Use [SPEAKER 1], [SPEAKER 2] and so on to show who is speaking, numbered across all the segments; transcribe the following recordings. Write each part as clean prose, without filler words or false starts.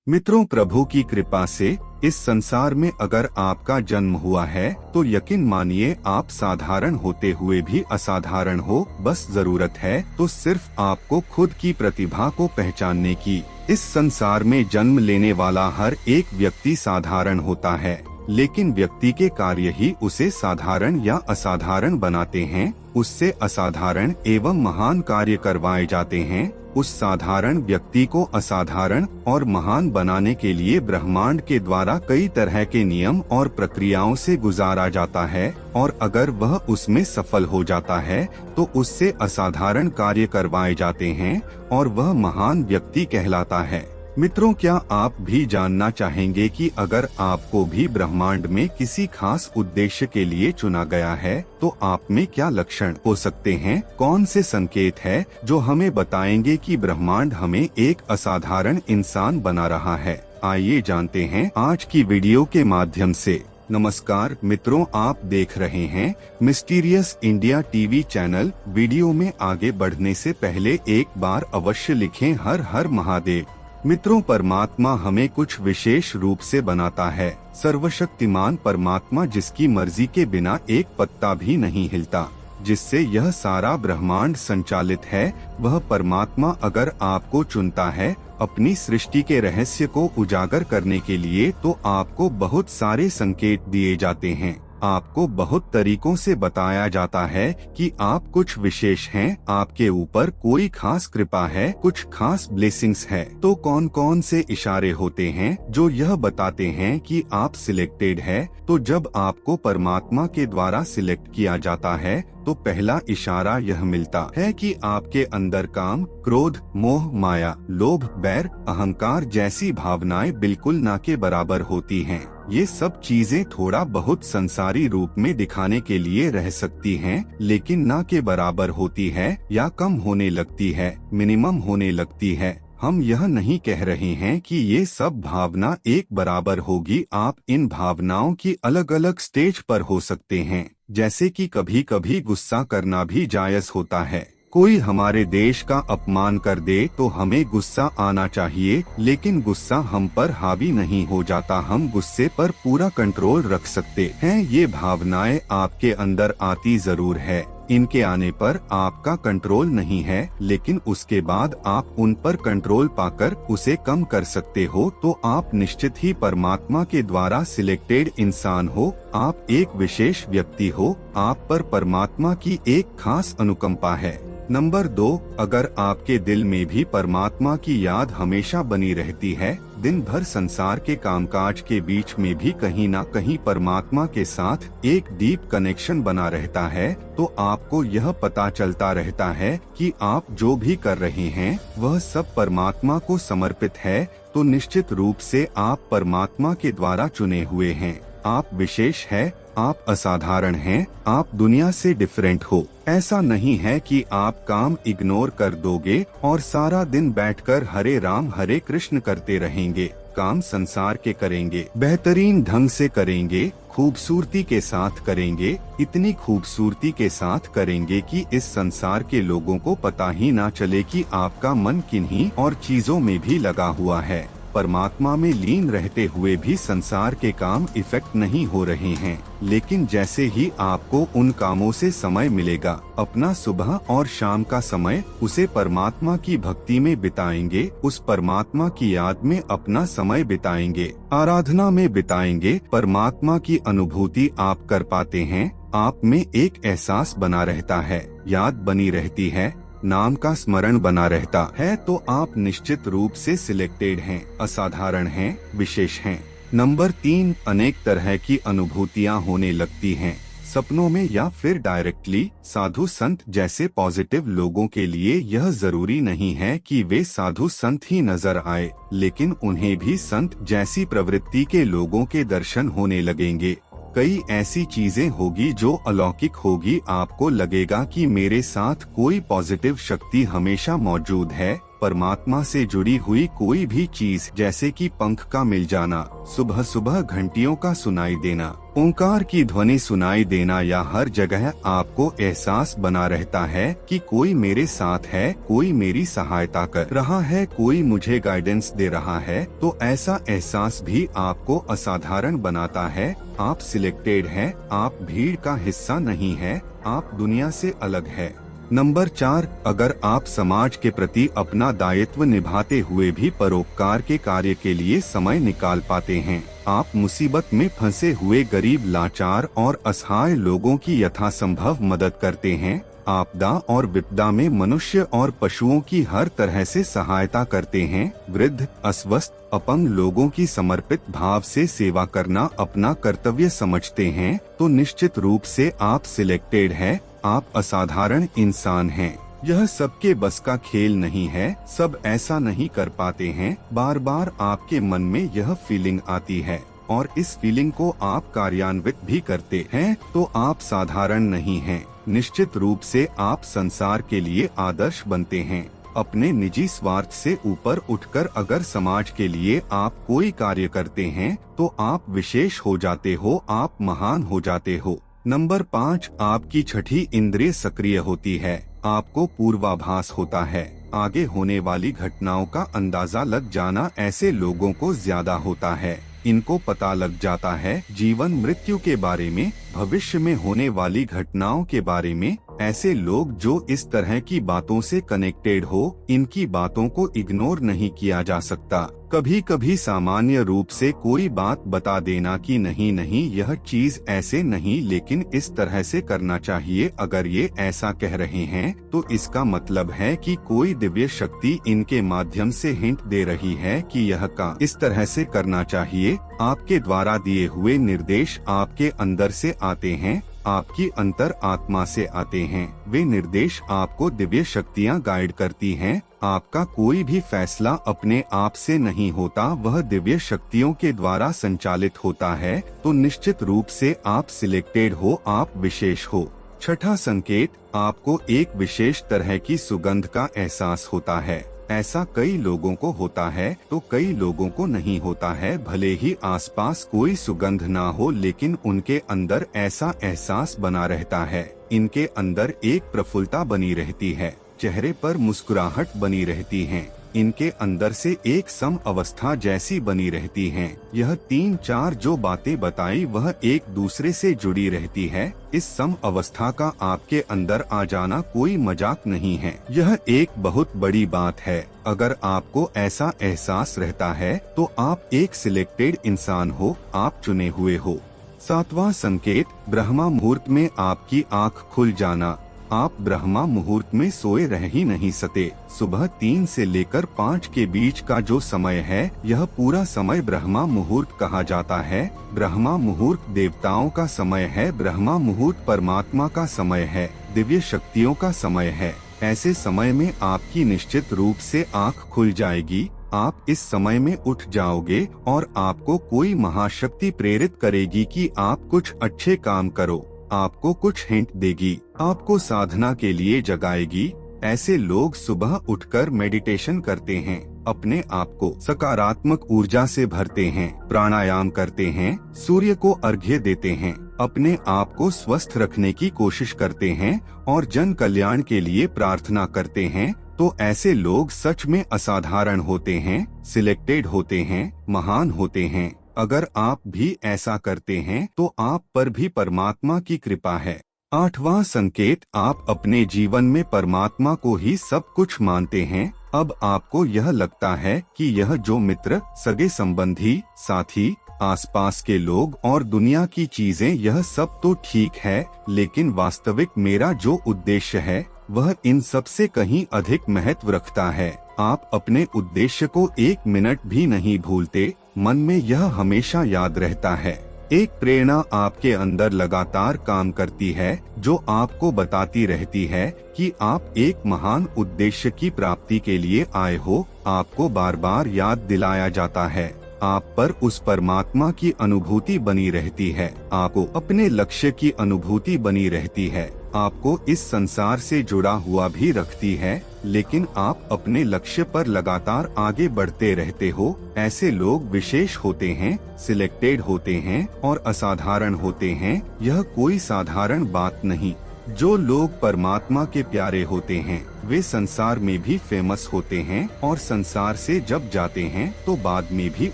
[SPEAKER 1] मित्रों, प्रभु की कृपा से इस संसार में अगर आपका जन्म हुआ है तो यकीन मानिए आप साधारण होते हुए भी असाधारण हो। बस जरूरत है तो सिर्फ आपको खुद की प्रतिभा को पहचानने की। इस संसार में जन्म लेने वाला हर एक व्यक्ति साधारण होता है, लेकिन व्यक्ति के कार्य ही उसे साधारण या असाधारण बनाते हैं। उससे असाधारण एवं महान कार्य करवाए जाते हैं। उस साधारण व्यक्ति को असाधारण और महान बनाने के लिए ब्रह्मांड के द्वारा कई तरह के नियम और प्रक्रियाओं से गुजारा जाता है, और अगर वह उसमें सफल हो जाता है तो उससे असाधारण कार्य करवाए जाते हैं और वह महान व्यक्ति कहलाता है। मित्रों, क्या आप भी जानना चाहेंगे कि अगर आपको भी ब्रह्मांड में किसी खास उद्देश्य के लिए चुना गया है तो आप में क्या लक्षण हो सकते हैं? कौन से संकेत है जो हमें बताएंगे कि ब्रह्मांड हमें एक असाधारण इंसान बना रहा है? आइए जानते हैं आज की वीडियो के माध्यम से। नमस्कार मित्रों, आप देख रहे हैं mysterious India TV channel. Video में आगे बढ़ने से पहले एक बार अवश्य लिखें हर हर महादेव। मित्रों, परमात्मा हमें कुछ विशेष रूप से बनाता है। सर्वशक्तिमान परमात्मा जिसकी मर्जी के बिना एक पत्ता भी नहीं हिलता, जिससे यह सारा ब्रह्मांड संचालित है, वह परमात्मा अगर आपको चुनता है अपनी सृष्टि के रहस्य को उजागर करने के लिए तो आपको बहुत सारे संकेत दिए जाते हैं। आपको बहुत तरीकों से बताया जाता है कि आप कुछ विशेष हैं, आपके ऊपर कोई खास कृपा है, कुछ खास ब्लेसिंग्स है। तो कौन कौन से इशारे होते हैं जो यह बताते हैं कि आप सिलेक्टेड है? तो जब आपको परमात्मा के द्वारा सिलेक्ट किया जाता है तो पहला इशारा यह मिलता है कि आपके अंदर काम, क्रोध, मोह, माया, लोभ, बैर, अहंकार जैसी भावनाएं बिल्कुल ना के बराबर होती हैं। ये सब चीजें थोड़ा बहुत संसारी रूप में दिखाने के लिए रह सकती हैं, लेकिन ना के बराबर होती है या कम होने लगती है, मिनिमम होने लगती है। हम यह नहीं कह रहे हैं कि ये सब भावना एक बराबर होगी। आप इन भावनाओं की अलग अलग स्टेज पर हो सकते हैं। जैसे कि कभी कभी गुस्सा करना भी जायज होता है। कोई हमारे देश का अपमान कर दे तो हमें गुस्सा आना चाहिए, लेकिन गुस्सा हम पर हावी नहीं हो जाता। हम गुस्से पर पूरा कंट्रोल रख सकते हैं। ये भावनाएं आपके अंदर आती जरूर है, इनके आने पर आपका कंट्रोल नहीं है, लेकिन उसके बाद आप उन पर कंट्रोल पाकर उसे कम कर सकते हो। तो आप निश्चित ही परमात्मा के द्वारा सिलेक्टेड इंसान हो। आप एक विशेष व्यक्ति हो। आप पर परमात्मा की एक खास अनुकंपा है। नंबर 2, अगर आपके दिल में भी परमात्मा की याद हमेशा बनी रहती है, दिन भर संसार के कामकाज के बीच में भी कहीं ना कहीं परमात्मा के साथ एक डीप कनेक्शन बना रहता है, तो आपको यह पता चलता रहता है कि आप जो भी कर रहे हैं वह सब परमात्मा को समर्पित है, तो निश्चित रूप से आप परमात्मा के द्वारा चुने हुए हैं। आप विशेष है, आप असाधारण हैं, आप दुनिया से डिफरेंट हो। ऐसा नहीं है कि आप काम इग्नोर कर दोगे और सारा दिन बैठकर हरे राम हरे कृष्ण करते रहेंगे। काम संसार के करेंगे, बेहतरीन ढंग से करेंगे, खूबसूरती के साथ करेंगे, इतनी खूबसूरती के साथ करेंगे कि इस संसार के लोगों को पता ही ना चले कि आपका मन किन्हीं और चीजों में भी लगा हुआ है। परमात्मा में लीन रहते हुए भी संसार के काम इफेक्ट नहीं हो रहे हैं, लेकिन जैसे ही आपको उन कामों से समय मिलेगा, अपना सुबह और शाम का समय उसे परमात्मा की भक्ति में बिताएंगे, उस परमात्मा की याद में अपना समय बिताएंगे, आराधना में बिताएंगे, परमात्मा की अनुभूति आप कर पाते हैं। आप में एक एहसास बना रहता है, याद बनी रहती है, नाम का स्मरण बना रहता है, तो आप निश्चित रूप से सिलेक्टेड हैं, असाधारण हैं, विशेष हैं। नंबर 3, अनेक तरह की अनुभूतियां होने लगती हैं, सपनों में या फिर डायरेक्टली। साधु संत जैसे पॉजिटिव लोगों के लिए यह जरूरी नहीं है कि वे साधु संत ही नजर आए, लेकिन उन्हें भी संत जैसी प्रवृत्ति के लोगों के दर्शन होने लगेंगे। कई ऐसी चीजें होगी जो अलौकिक होगी। आपको लगेगा कि मेरे साथ कोई पॉजिटिव शक्ति हमेशा मौजूद है, परमात्मा से जुड़ी हुई कोई भी चीज, जैसे कि पंख का मिल जाना, सुबह सुबह घंटियों का सुनाई देना, ओंकार की ध्वनि सुनाई देना, या हर जगह आपको एहसास बना रहता है कि कोई मेरे साथ है, कोई मेरी सहायता कर रहा है, कोई मुझे गाइडेंस दे रहा है, तो ऐसा एहसास भी आपको असाधारण बनाता है। आप सिलेक्टेड हैं, आप भीड़ का हिस्सा नहीं है, आप दुनिया से अलग है। नंबर 4, अगर आप समाज के प्रति अपना दायित्व निभाते हुए भी परोपकार के कार्य के लिए समय निकाल पाते हैं, आप मुसीबत में फंसे हुए गरीब, लाचार और असहाय लोगों की यथासंभव मदद करते हैं, आपदा और विपदा में मनुष्य और पशुओं की हर तरह से सहायता करते हैं, वृद्ध, अस्वस्थ, अपंग लोगों की समर्पित भाव से सेवा करना अपना कर्तव्य समझते हैं, तो निश्चित रूप से आप सिलेक्टेड हैं, आप असाधारण इंसान हैं। यह सबके बस का खेल नहीं है, सब ऐसा नहीं कर पाते हैं। बार बार आपके मन में यह फीलिंग आती है और इस फीलिंग को आप कार्यान्वित भी करते हैं, तो आप साधारण नहीं हैं। निश्चित रूप से आप संसार के लिए आदर्श बनते हैं। अपने निजी स्वार्थ से ऊपर उठकर अगर समाज के लिए आप कोई कार्य करते हैं, तो आप विशेष हो जाते हो, आप महान हो जाते हो। नंबर 5, आपकी छठी इंद्रिय सक्रिय होती है, आपको पूर्वाभास होता है। आगे होने वाली घटनाओं का अंदाजा लग जाना ऐसे लोगों को ज्यादा होता है। इनको पता लग जाता है जीवन मृत्यु के बारे में, भविष्य में होने वाली घटनाओं के बारे में। ऐसे लोग जो इस तरह की बातों से कनेक्टेड हो, इनकी बातों को इग्नोर नहीं किया जा सकता। कभी कभी सामान्य रूप से कोई बात बता देना कि नहीं यह चीज ऐसे नहीं, लेकिन इस तरह से करना चाहिए। अगर ये ऐसा कह रहे हैं तो इसका मतलब है कि कोई दिव्य शक्ति इनके माध्यम से हिंट दे रही है कि यह काम इस तरह से करना चाहिए। आपके द्वारा दिए हुए निर्देश आपके अंदर से आते हैं, आपकी अंतर आत्मा से आते हैं। वे निर्देश आपको दिव्य शक्तियाँ गाइड करती हैं। आपका कोई भी फैसला अपने आप से नहीं होता, वह दिव्य शक्तियों के द्वारा संचालित होता है। तो निश्चित रूप से आप सिलेक्टेड हो, आप विशेष हो। छठा संकेत, आपको एक विशेष तरह की सुगंध का एहसास होता है। ऐसा कई लोगों को होता है तो कई लोगों को नहीं होता है। भले ही आसपास कोई सुगंध ना हो, लेकिन उनके अंदर ऐसा एहसास बना रहता है। इनके अंदर एक प्रफुल्लता बनी रहती है, चेहरे पर मुस्कुराहट बनी रहती है। इनके अंदर से एक सम अवस्था जैसी बनी रहती है। यह 3-4 जो बातें बताई वह एक दूसरे से जुड़ी रहती है। इस सम अवस्था का आपके अंदर आ जाना कोई मजाक नहीं है, यह एक बहुत बड़ी बात है। अगर आपको ऐसा एहसास रहता है तो आप एक सिलेक्टेड इंसान हो, आप चुने हुए हो। 7वां संकेत, ब्रह्मा मुहूर्त में आपकी आँख खुल जाना। आप ब्रह्मा मुहूर्त में सोए रह ही नहीं सकते। सुबह 3 से लेकर 5 के बीच का जो समय है, यह पूरा समय ब्रह्मा मुहूर्त कहा जाता है। ब्रह्मा मुहूर्त देवताओं का समय है, ब्रह्मा मुहूर्त परमात्मा का समय है, दिव्य शक्तियों का समय है। ऐसे समय में आपकी निश्चित रूप से आँख खुल जाएगी। आप इस समय में उठ जाओगे और आपको कोई महाशक्ति प्रेरित करेगी कि आप कुछ अच्छे काम करो। आपको कुछ हिंट देगी, आपको साधना के लिए जगाएगी। ऐसे लोग सुबह उठकर मेडिटेशन करते हैं, अपने आप को सकारात्मक ऊर्जा से भरते हैं, प्राणायाम करते हैं, सूर्य को अर्घ्य देते हैं, अपने आप को स्वस्थ रखने की कोशिश करते हैं और जन कल्याण के लिए प्रार्थना करते हैं। तो ऐसे लोग सच में असाधारण होते हैं, सिलेक्टेड होते हैं, महान होते हैं। अगर आप भी ऐसा करते हैं तो आप पर भी परमात्मा की कृपा है। 8वां संकेत, आप अपने जीवन में परमात्मा को ही सब कुछ मानते हैं। अब आपको यह लगता है कि यह जो मित्र, सगे संबंधी, साथी, आसपास के लोग और दुनिया की चीजें, यह सब तो ठीक है, लेकिन वास्तविक मेरा जो उद्देश्य है वह इन सब से कहीं अधिक महत्व रखता है। आप अपने उद्देश्य को 1 मिनट भी नहीं भूलते, मन में यह हमेशा याद रहता है। एक प्रेरणा आपके अंदर लगातार काम करती है, जो आपको बताती रहती है कि आप एक महान उद्देश्य की प्राप्ति के लिए आए हो। आपको बार बार याद दिलाया जाता है, आप पर उस परमात्मा की अनुभूति बनी रहती है, आपको अपने लक्ष्य की अनुभूति बनी रहती है। आपको इस संसार से जुड़ा हुआ भी रखती है, लेकिन आप अपने लक्ष्य पर लगातार आगे बढ़ते रहते हो। ऐसे लोग विशेष होते हैं, सिलेक्टेड होते हैं और असाधारण होते हैं। यह कोई साधारण बात नहीं। जो लोग परमात्मा के प्यारे होते हैं वे संसार में भी फेमस होते हैं और संसार से जब जाते हैं तो बाद में भी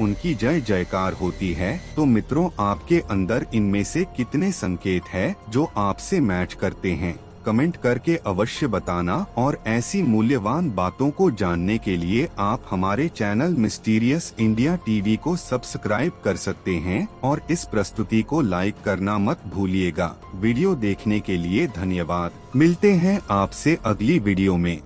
[SPEAKER 1] उनकी जय जयकार होती है। तो मित्रों, आपके अंदर इनमें से कितने संकेत है जो आपसे मैच करते हैं? कमेंट करके अवश्य बताना। और ऐसी मूल्यवान बातों को जानने के लिए आप हमारे चैनल मिस्टीरियस इंडिया टीवी को सब्सक्राइब कर सकते हैं और इस प्रस्तुति को लाइक करना मत भूलिएगा। वीडियो देखने के लिए धन्यवाद। मिलते हैं आपसे अगली वीडियो में।